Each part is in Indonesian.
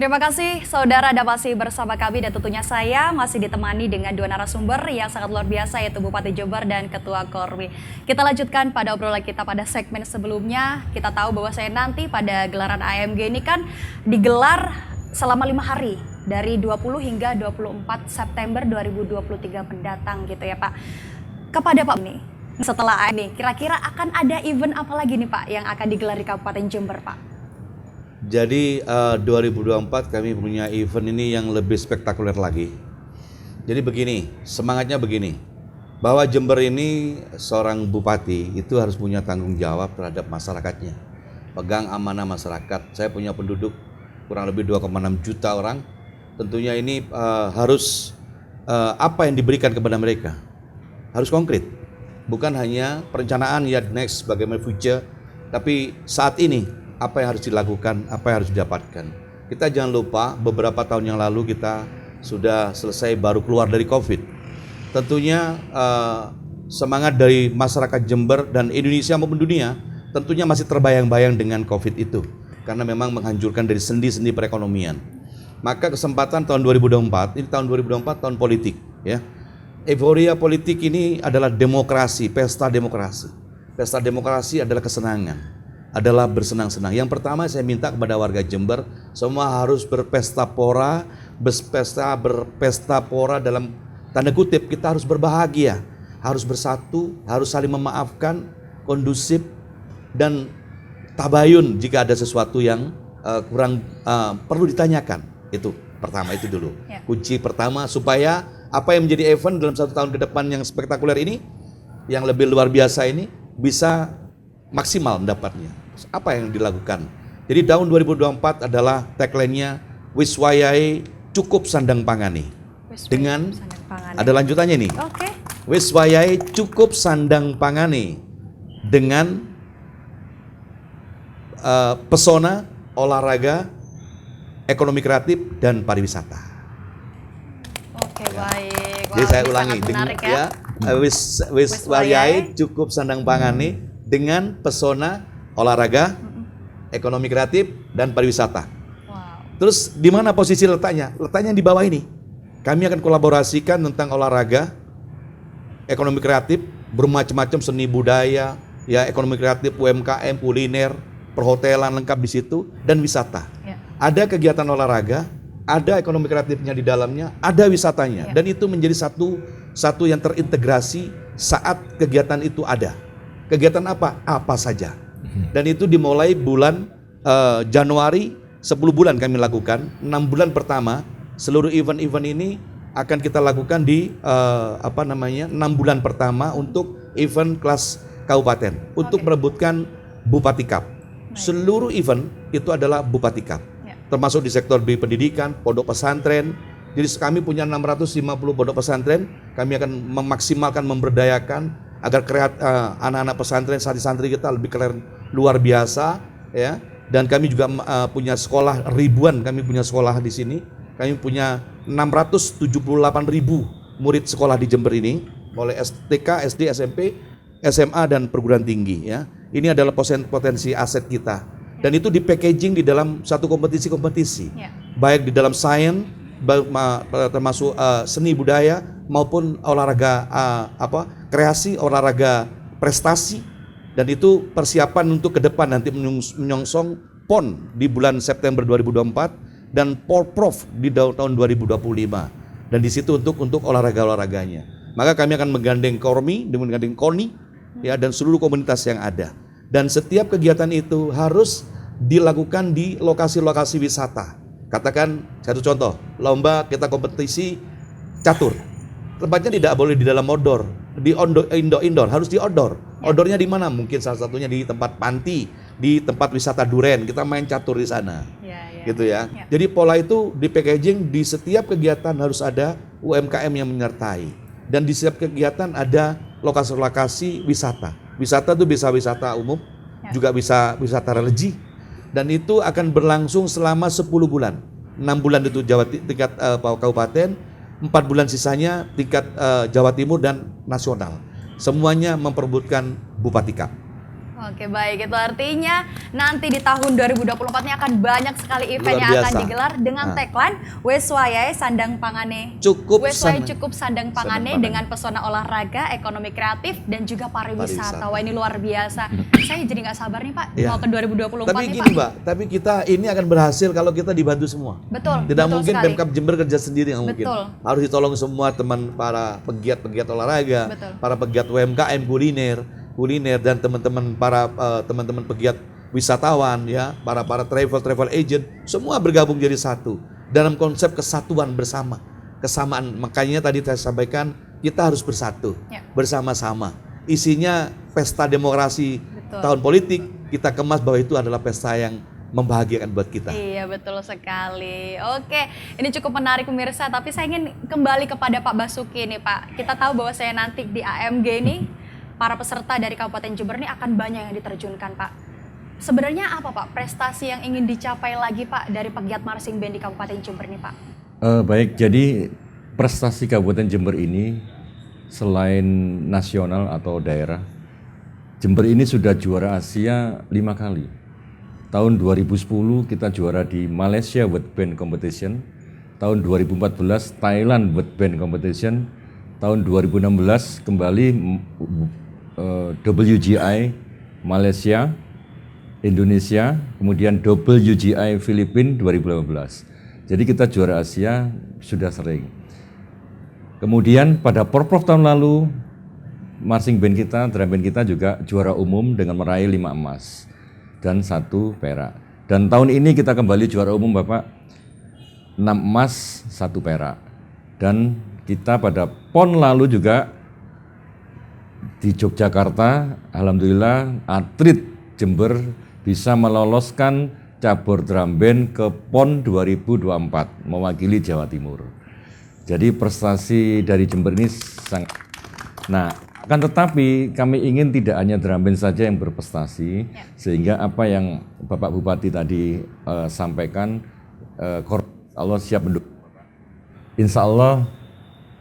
Terima kasih saudara Anda masih bersama kami dan tentunya saya masih ditemani dengan dua narasumber yang sangat luar biasa yaitu Bupati Jember dan Ketua Korwi. Kita lanjutkan pada obrolan kita pada segmen sebelumnya. Kita tahu bahwa saya nanti pada gelaran AMG ini kan digelar selama 5 hari dari 20 hingga 24 September 2023 mendatang gitu ya Pak. Kepada Pak nih, setelah ini kira-kira akan ada event apa lagi nih Pak yang akan digelar di Kabupaten Jember Pak? Jadi 2024 kami punya event ini yang lebih spektakuler lagi. Jadi begini, semangatnya begini, bahwa Jember ini seorang bupati itu harus punya tanggung jawab terhadap masyarakatnya. Pegang amanah masyarakat. Saya punya penduduk kurang lebih 2,6 juta orang. Tentunya ini harus apa yang diberikan kepada mereka harus konkret. Bukan hanya perencanaan ya next bagaimana future, tapi saat ini apa yang harus dilakukan, apa yang harus didapatkan. Kita jangan lupa beberapa tahun yang lalu kita sudah selesai baru keluar dari COVID. Tentunya semangat dari masyarakat Jember dan Indonesia maupun dunia tentunya masih terbayang-bayang dengan COVID itu. Karena memang menghancurkan dari sendi-sendi perekonomian. Maka kesempatan tahun 2024, ini tahun 2024 tahun politik. Ya. Euforia politik ini adalah demokrasi, pesta demokrasi. Pesta demokrasi adalah kesenangan. Adalah bersenang-senang. Yang pertama saya minta kepada warga Jember semua harus berpesta pora dalam tanda kutip, kita harus berbahagia, harus bersatu, harus saling memaafkan, kondusif dan tabayun jika ada sesuatu yang kurang perlu ditanyakan. Itu pertama, itu dulu. Kunci pertama supaya apa yang menjadi event dalam 1 tahun ke depan yang spektakuler ini, yang lebih luar biasa ini bisa maksimal mendapatnya. Apa yang dilakukan? Jadi tahun 2024 adalah tagline-nya Wiswayai cukup sandang pangani. Dengan ada lanjutannya nih. Oke. Wiswayai cukup sandang pangani dengan pesona, olahraga, ekonomi kreatif dan pariwisata. Oke, baik. Jadi saya ulangi dengan ya, Wiswayai cukup sandang pangani dengan pesona, olahraga, ekonomi kreatif, dan pariwisata. Terus di mana posisi letaknya? Letaknya di bawah ini. Kami akan kolaborasikan tentang olahraga, ekonomi kreatif, bermacam-macam seni budaya, ya ekonomi kreatif, UMKM, kuliner, perhotelan lengkap di situ, dan wisata. Ya. Ada kegiatan olahraga, ada ekonomi kreatifnya di dalamnya, ada wisatanya, dan itu menjadi satu yang terintegrasi saat kegiatan itu ada. Kegiatan apa? Apa saja. Dan itu dimulai bulan Januari, 10 bulan kami lakukan. 6 bulan pertama seluruh event-event ini akan kita lakukan di 6 bulan pertama untuk event kelas kabupaten untuk merebutkan Bupati Cup. Seluruh event itu adalah Bupati Cup. Termasuk di sektor pendidikan, pondok pesantren. Jadi kami punya 650 pondok pesantren. Kami akan memaksimalkan, memberdayakan agar anak-anak pesantren, santri-santri kita lebih keren, luar biasa, ya. Dan kami juga punya sekolah ribuan, kami punya sekolah di sini. Kami punya 678.000 murid sekolah di Jember ini, mulai TK, SD, SMP, SMA dan perguruan tinggi, ya. Ini adalah potensi aset kita. Dan itu di packaging di dalam satu kompetisi-kompetisi. Baik di dalam sains, termasuk seni budaya maupun olahraga kreasi, olahraga prestasi, dan itu persiapan untuk ke depan nanti menyongsong PON di bulan September 2024 dan Porprov di tahun 2025, dan di situ untuk olahraga-olahraganya. Maka kami akan menggandeng Kormi, menggandeng KONI, ya, dan seluruh komunitas yang ada. Dan setiap kegiatan itu harus dilakukan di lokasi-lokasi wisata. Katakan satu contoh, lomba kita kompetisi catur. Tempatnya tidak boleh di dalam outdoor, di indoor, harus di outdoor. Outdoornya di mana? Mungkin salah satunya di tempat panti, di tempat wisata Duren, kita main catur di sana. Gitu ya. Jadi pola itu di packaging, di setiap kegiatan harus ada UMKM yang menyertai. Dan di setiap kegiatan ada lokasi-lokasi wisata. Wisata itu bisa wisata umum, juga bisa wisata religi. Dan itu akan berlangsung selama 10 bulan. 6 bulan itu tingkat kabupaten, 4 bulan sisanya tingkat Jawa Timur dan nasional. Semuanya memperebutkan Bupati Cup. Oke, baik, itu artinya nanti di tahun 2024 ini akan banyak sekali event Luar yang akan biasa. digelar dengan tagline Weswayahe Sandang Pangane. Cukup Weswayahe sandang- cukup sandang sandang pangane pangan. dengan pesona olahraga, ekonomi kreatif dan juga pariwisata. Pariwisata. Wah, ini luar biasa. Saya jadi nggak sabar nih Pak, Ya. mau ke 2024 Tapi nih gini Pak. Mbak, tapi kita ini akan berhasil kalau kita dibantu semua. Betul. Tidak betul mungkin sekali. Pemkab Jember kerja sendiri, nggak mungkin. Betul. Harus ditolong semua teman para pegiat-pegiat olahraga, Betul. para pegiat UMKM kuliner dan teman-teman teman-teman pegiat wisatawan ya, para travel agent, semua bergabung jadi satu dalam konsep kesatuan bersama, kesamaan. Makanya tadi saya sampaikan kita harus bersatu, Ya. bersama-sama. Isinya pesta demokrasi Betul. tahun politik, kita kemas bahwa itu adalah pesta yang membahagiakan buat kita. Iya, betul sekali. Oke, ini cukup menarik pemirsa, tapi saya ingin kembali kepada Pak Basuki nih Pak. Kita tahu bahwa saya nanti di AMG nih, para peserta dari Kabupaten Jember ini akan banyak yang diterjunkan Pak. Sebenarnya apa Pak prestasi yang ingin dicapai lagi Pak dari pegiat marching band di Kabupaten Jember nih Pak? Baik, jadi prestasi Kabupaten Jember ini selain nasional atau daerah, Jember ini sudah juara Asia 5 kali. Tahun 2010 kita juara di Malaysia World Band Competition, tahun 2014 Thailand World Band Competition, tahun 2016 kembali WGI Malaysia, Indonesia, kemudian WGI Filipina 2018. Jadi kita juara Asia sudah sering. Kemudian pada Porprov tahun lalu, marching band kita, drum band kita juga juara umum dengan meraih 5 emas dan 1 perak. Dan tahun ini kita kembali juara umum Bapak, 6 emas, 1 perak. Dan kita pada PON lalu juga di Yogyakarta, alhamdulillah atlet Jember bisa meloloskan cabur drum band ke PON 2024 mewakili Jawa Timur. Jadi prestasi dari Jember ini sangat. Nah, akan tetapi kami ingin tidak hanya drum band saja yang berprestasi, sehingga apa yang Bapak Bupati tadi sampaikan, Allah siap mendukung. Insya Allah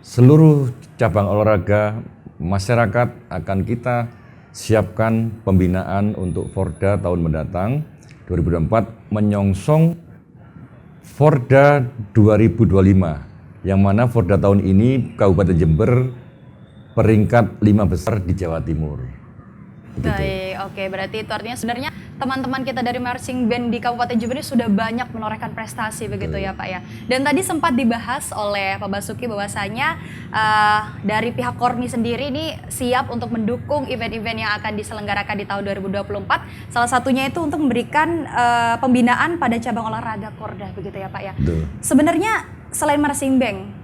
seluruh cabang olahraga masyarakat akan kita siapkan pembinaan untuk Forda tahun mendatang 2024 menyongsong Forda 2025 yang mana Forda tahun ini Kabupaten Jember peringkat 5 besar di Jawa Timur. Begitu. Baik, oke, berarti itu artinya sebenarnya teman-teman kita dari marching band di Kabupaten Jember ini sudah banyak menorehkan prestasi begitu ya Pak ya. Dan tadi sempat dibahas oleh Pak Basuki bahwasanya dari pihak Kormi sendiri ini siap untuk mendukung event-event yang akan diselenggarakan di tahun 2024. Salah satunya itu untuk memberikan pembinaan pada cabang olahraga Korda begitu ya Pak ya. Betul. Sebenarnya selain marching band,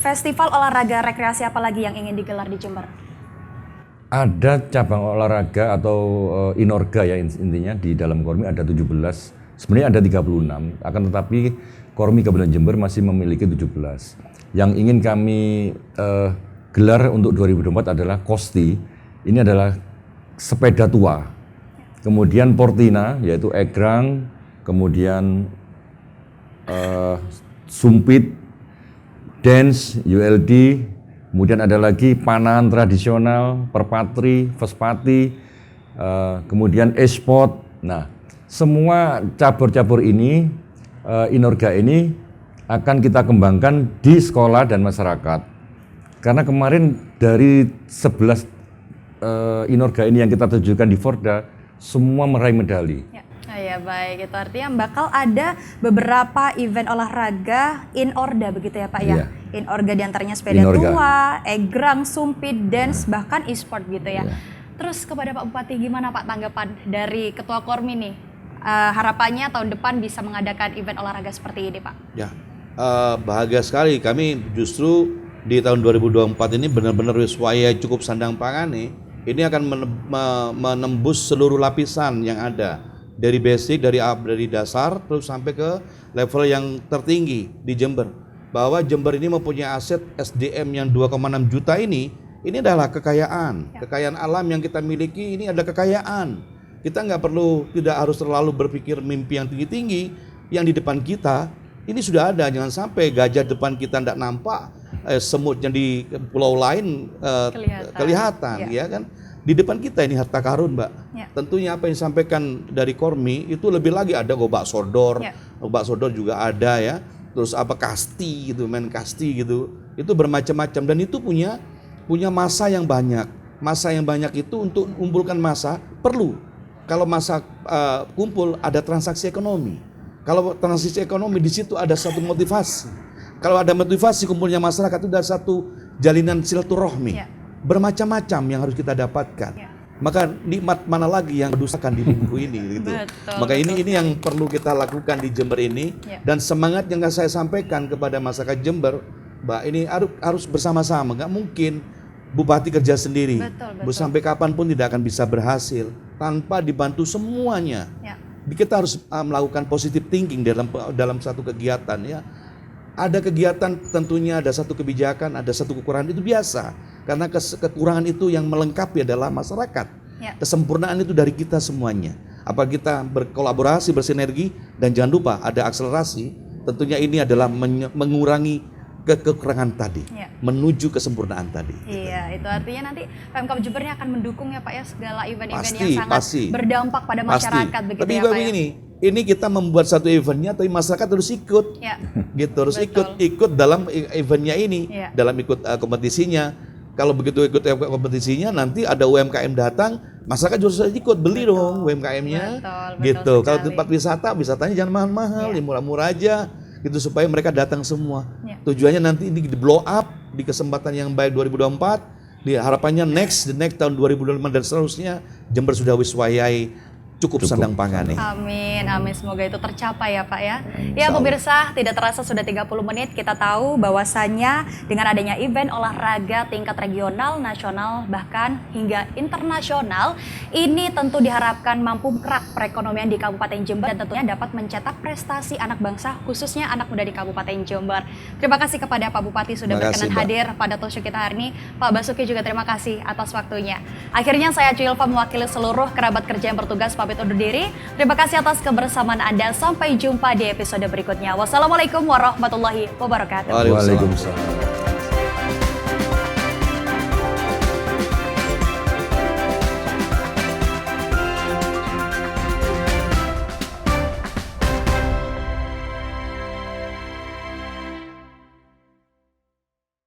festival olahraga rekreasi apa lagi yang ingin digelar di Jember? Ada cabang olahraga atau inorga ya intinya di dalam Kormi ada 17, sebenarnya ada 36, akan tetapi Kormi Kabupaten Jember masih memiliki 17. Yang ingin kami gelar untuk 2024 adalah Kosti, ini adalah sepeda tua, kemudian Portina yaitu egrang, kemudian sumpit, dance, ULD, kemudian ada lagi panahan tradisional, perpatri, vespati, kemudian e-sport. Nah, semua cabur-cabur ini, inorga ini akan kita kembangkan di sekolah dan masyarakat. Karena kemarin dari 11 inorga ini yang kita tujukan di Forda, semua meraih medali. Ya, baik, itu artinya bakal ada beberapa event olahraga in orda begitu ya Pak ya. Iya. In orga diantaranya sepeda Inorga. tua, egrang, sumpit, dance, bahkan e-sport gitu ya. Iya. Terus kepada Pak Bupati gimana Pak tanggapan dari Ketua Kormi nih? Harapannya tahun depan bisa mengadakan event olahraga seperti ini Pak. Ya, bahagia sekali kami justru di tahun 2024 ini benar-benar Weswayahe cukup sandang pangane. Ini akan menembus seluruh lapisan yang ada. Dari basic, dari dasar, terus sampai ke level yang tertinggi di Jember. Bahwa Jember ini mempunyai aset SDM yang 2,6 juta ini adalah kekayaan. Kekayaan alam yang kita miliki ini adalah kekayaan. Kita tidak harus terlalu berpikir mimpi yang tinggi-tinggi. Yang di depan kita, ini sudah ada. Jangan sampai gajah depan kita tidak nampak, semut yang di pulau lain kelihatan, ya kan? di depan kita ini harta karun, Mbak. Ya. Tentunya apa yang disampaikan dari Kormi itu lebih lagi ada gobak sodor, Ya. gobak sodor juga ada ya. Terus apa kasti gitu, main kasti gitu. Itu bermacam-macam dan itu punya masa yang banyak. Masa yang banyak itu untuk mengumpulkan masa perlu. Kalau masa kumpul ada transaksi ekonomi. Kalau transaksi ekonomi di situ ada satu motivasi. Kalau ada motivasi kumpulnya masyarakat itu ada satu jalinan silaturahmi. Ya. Bermacam-macam yang harus kita dapatkan. Ya. Maka nikmat mana lagi yang berdustakan di minggu ini gitu. Betul, Maka betul ini yang perlu kita lakukan di Jember ini. Ya. Dan semangat yang saya sampaikan kepada masyarakat Jember, Mbak, ini harus bersama-sama. Nggak mungkin Bupati kerja sendiri. Betul. Sampai kapanpun tidak akan bisa berhasil tanpa dibantu semuanya. Ya. Kita harus melakukan positive thinking dalam satu kegiatan ya. Ada kegiatan tentunya ada satu kebijakan, ada satu kekurangan, itu biasa. Karena kekurangan itu yang melengkapi adalah masyarakat. Ya. Kesempurnaan itu dari kita semuanya. Apa kita berkolaborasi, bersinergi, dan jangan lupa ada akselerasi. Tentunya ini adalah mengurangi kekurangan tadi, Ya. menuju kesempurnaan tadi. Iya, itu artinya nanti Pemkab Jember ini akan mendukung ya Pak ya segala event-event Pasti, yang sangat pasti. berdampak pada masyarakat begitu Tapi ya Pak ya. begini, ini kita membuat satu eventnya, tapi masyarakat harus ikut. Ya. Gitu, harus Betul. ikut dalam eventnya ini, Ya. dalam ikut kompetisinya. Kalau begitu ikut kompetisinya, nanti ada UMKM datang, masyarakat juga harus ikut beli dong UMKM-nya. Betul Gitu. Kalau sekali. tempat wisatanya jangan mahal-mahal, Ya. ya murah-murah aja. Gitu supaya mereka datang semua. Ya. Tujuannya nanti ini di blow up di kesempatan yang baik 2024. Harapannya the next tahun 2025 dan seterusnya Jember sudah wiswayai cukup sandang pangan nih. Amin, amin. Semoga itu tercapai ya Pak ya. Ya Insya Allah. pemirsa, tidak terasa sudah 30 menit kita tahu bahwasannya dengan adanya event olahraga tingkat regional, nasional, bahkan hingga internasional, ini tentu diharapkan mampu menggerak perekonomian di Kabupaten Jember dan tentunya dapat mencetak prestasi anak bangsa, khususnya anak muda di Kabupaten Jember. Terima kasih kepada Pak Bupati sudah Terima kasih, berkenan Mbak. hadir pada talk show kita hari ini. Pak Basuki juga terima kasih atas waktunya. Akhirnya saya Cilva mewakili seluruh kerabat kerja yang bertugas pamit undur diri. Terima kasih atas kebersamaan Anda. Sampai jumpa di episode berikutnya. Wassalamualaikum warahmatullahi wabarakatuh. Waalaikumsalam. Waalaikumsalam.